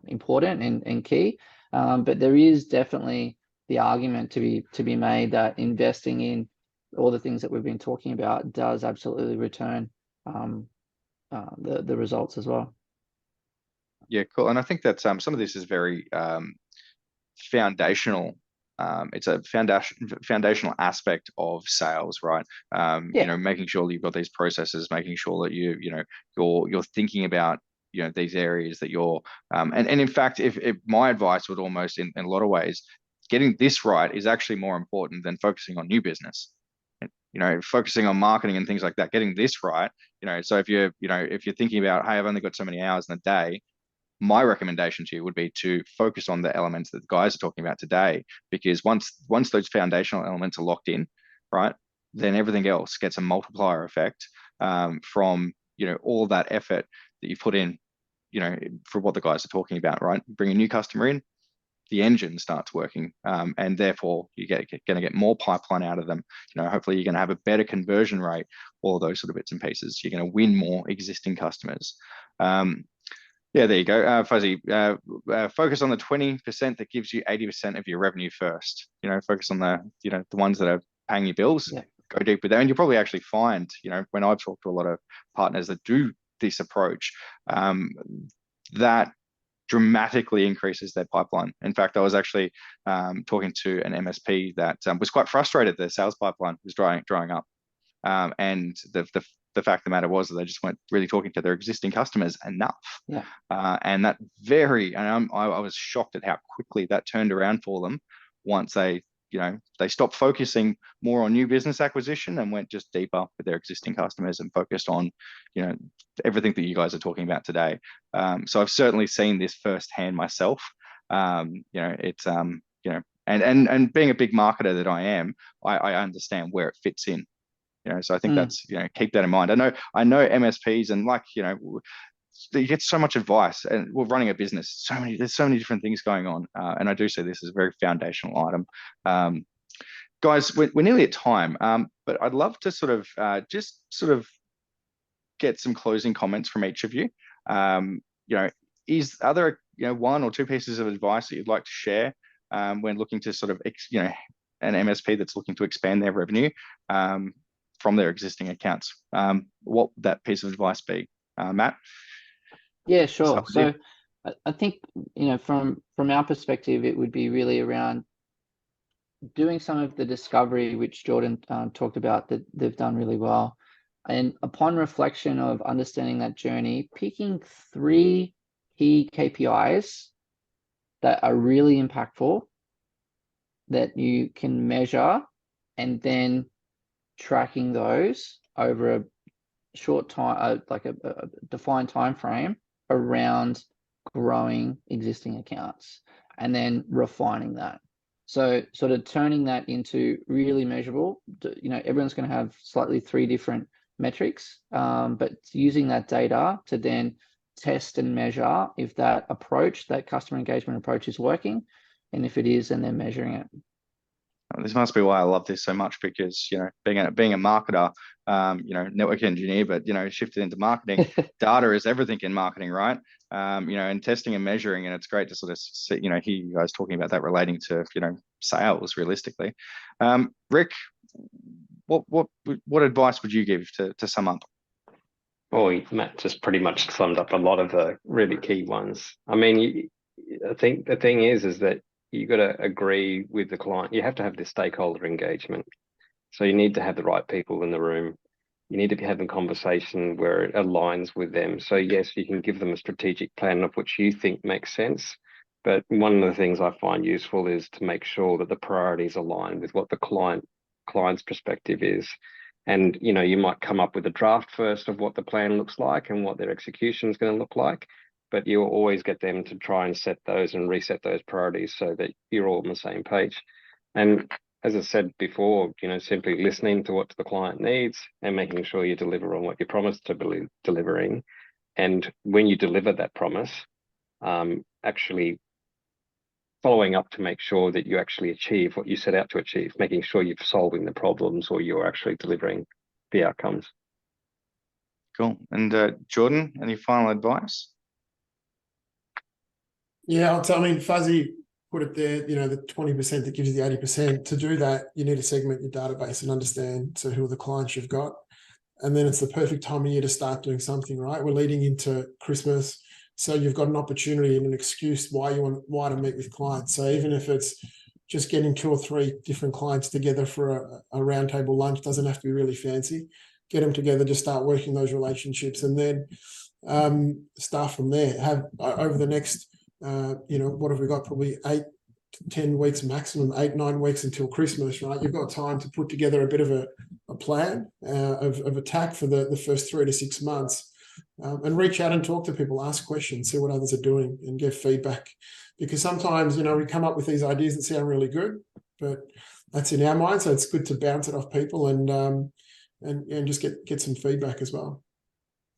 important and key, but there is definitely the argument to be made that investing in all the things that we've been talking about does absolutely return the results as well. Yeah, cool. And I think that some of this is very foundational. It's a foundational aspect of sales, right? Making sure you've got these processes, making sure that you're thinking about these areas that you're and in fact, if my advice would almost in a lot of ways, getting this right is actually more important than focusing on new business. Focusing on marketing and things like that, getting this right. So if you're thinking about, hey, I've only got so many hours in a day, my recommendation to you would be to focus on the elements that the guys are talking about today, because once those foundational elements are locked in, right, then everything else gets a multiplier effect from all that effort that you put in, for what the guys are talking about, right? Bring a new customer in, the engine starts working, and therefore you're going to get more pipeline out of them. Hopefully you're going to have a better conversion rate, all of those sort of bits and pieces. You're going to win more existing customers. Yeah, there you go. Fuzzy, focus on the 20% that gives you 80% of your revenue first. Focus on the ones that are paying your bills. Yeah. Go deep with them. And you'll probably actually find, when I've talked to a lot of partners that do this approach, that dramatically increases their pipeline. In fact, I was actually talking to an MSP that was quite frustrated their sales pipeline was drying up. And the fact of the matter was that they just weren't really talking to their existing customers enough. Yeah. And I was shocked at how quickly that turned around for them once they stopped focusing more on new business acquisition and went just deeper with their existing customers and focused on, everything that you guys are talking about today. So I've certainly seen this firsthand myself. It's and being a big marketer that I am, I understand where it fits in. So I think that's, keep that in mind. I know MSPs and you get so much advice, and we're running a business. There's so many different things going on, and I do see this as a very foundational item. Guys, we're nearly at time, but I'd love to sort of get some closing comments from each of you. Are there one or two pieces of advice that you'd like to share when looking to sort of an MSP that's looking to expand their revenue from their existing accounts? What would that piece of advice be, Matt? Yeah, sure. So I think, from our perspective, it would be really around doing some of the discovery, which Jordan talked about, that they've done really well. And upon reflection of understanding that journey, picking 3 key KPIs that are really impactful, that you can measure, and then tracking those over a short time, like a defined time frame around growing existing accounts, and then refining that. So sort of turning that into really measurable. Everyone's going to have slightly 3 different metrics, but using that data to then test and measure if that customer engagement approach is working, and if it is, and then measuring it. This must be why I love this so much, because being a marketer, network engineer, but shifted into marketing. Data is everything in marketing, right? And testing and measuring, and it's great to sort of see, hear you guys talking about that relating to sales realistically. Rick, what advice would you give to sum up? Oh, Matt just pretty much summed up a lot of the really key ones. I mean, I think the thing is that you got to agree with the client. You have to have this stakeholder engagement. So you need to have the right people in the room. You need to be having conversation where it aligns with them. So yes, you can give them a strategic plan of which you think makes sense. But one of the things I find useful is to make sure that the priorities align with what the client's perspective is. And, you might come up with a draft first of what the plan looks like and what their execution is going to look like. But you'll always get them to try and set those and reset those priorities so that you're all on the same page. And as I said before, simply listening to what the client needs and making sure you deliver on what you promised to be delivering. And when you deliver that promise, actually following up to make sure that you actually achieve what you set out to achieve, making sure you're solving the problems or you're actually delivering the outcomes. Cool. And Jordan, any final advice? Yeah, Fuzzy put it there, the 20% that gives you the 80%. To do that, you need to segment your database and understand who are the clients you've got. And then it's the perfect time of year to start doing something, right? We're leading into Christmas. So you've got an opportunity and an excuse why to meet with clients. So even if it's just getting 2 or 3 different clients together for a roundtable lunch, doesn't have to be really fancy. Get them together to start working those relationships, and then start from there. Have over the next what have we got? Probably 8 to 10 weeks maximum, 8-9 weeks until Christmas, right? You've got time to put together a bit of a plan of attack for the first 3 to 6 months, and reach out and talk to people, ask questions, see what others are doing, and get feedback. Because sometimes we come up with these ideas that sound really good, but that's in our mind. So it's good to bounce it off people and just get some feedback as well.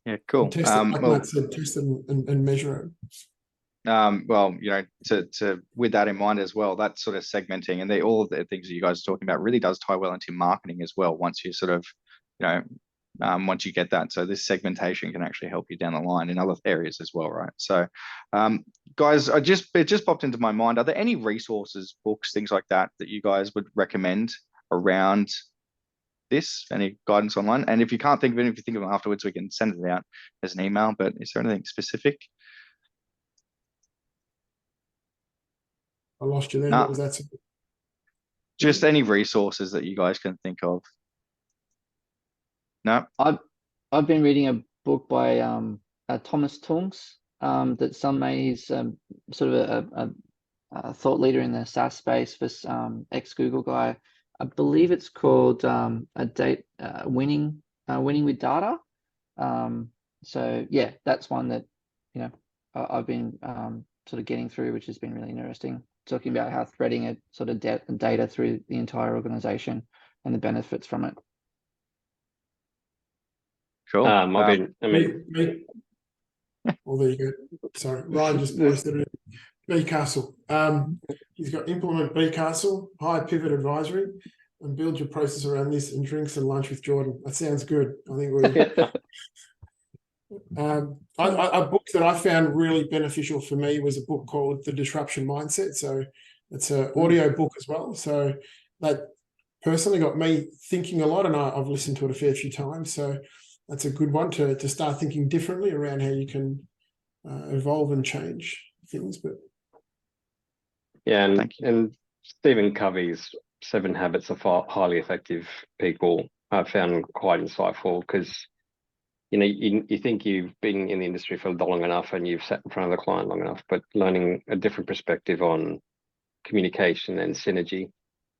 Yeah, cool. And test it, like Matt said, test it and measure it. Well, to with that in mind as well, that sort of segmenting and all of the things that you guys are talking about really does tie well into marketing as well. Once you sort of, once you get that. So this segmentation can actually help you down the line in other areas as well, right? So, guys, it just popped into my mind. Are there any resources, books, things like that you guys would recommend around this? Any guidance online? And if you can't think of it, if you think of it afterwards, we can send it out as an email. But is there anything specific? I lost you there. No. What was that? Just any resources that you guys can think of. No. I've been reading a book by Thomas Tunks. That he's sort of a thought leader in the SaaS space for ex-Google guy. I believe it's called winning with data. So yeah, that's one that I've been sort of getting through, which has been really interesting. Talking about how threading it sort of data through the entire organization and the benefits from it. Cool. Oh, there you go. Sorry, Ryan just posted it. BeeCastle. He's got implement BeeCastle, hire pivot advisory, and build your process around this, and drinks and lunch with Jordan. That sounds good. I think we. A book that I found really beneficial for me was a book called The Disruption Mindset. So it's an audio book as well. So that personally got me thinking a lot, and I've listened to it a fair few times. So that's a good one to start thinking differently around how you can evolve and change things. But yeah, and Stephen Covey's 7 Habits of Highly Effective People I found quite insightful, because you think you've been in the industry for long enough and you've sat in front of the client long enough, but learning a different perspective on communication and synergy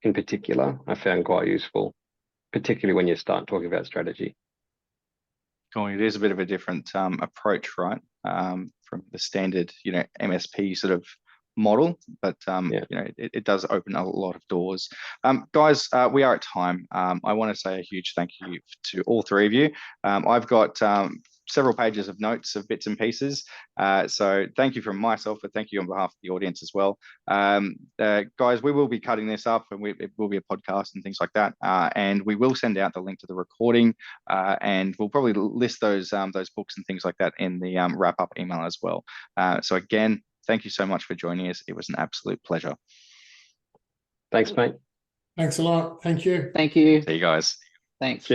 in particular, I found quite useful, particularly when you start talking about strategy. Cool. It is a bit of a different approach, right? From the standard, MSP sort of model, but it does open a lot of doors. Guys, we are at time. I want to say a huge thank you to all 3 of you. I've got several pages of notes of bits and pieces. So thank you from myself, but thank you on behalf of the audience as well. Guys, we will be cutting this up, and it will be a podcast and things like that. And we will send out the link to the recording, and we'll probably list those books and things like that in the wrap-up email as well. So again, thank you so much for joining us. It was an absolute pleasure. Thanks, mate. Thanks a lot. Thank you. Thank you. See you guys. Thanks.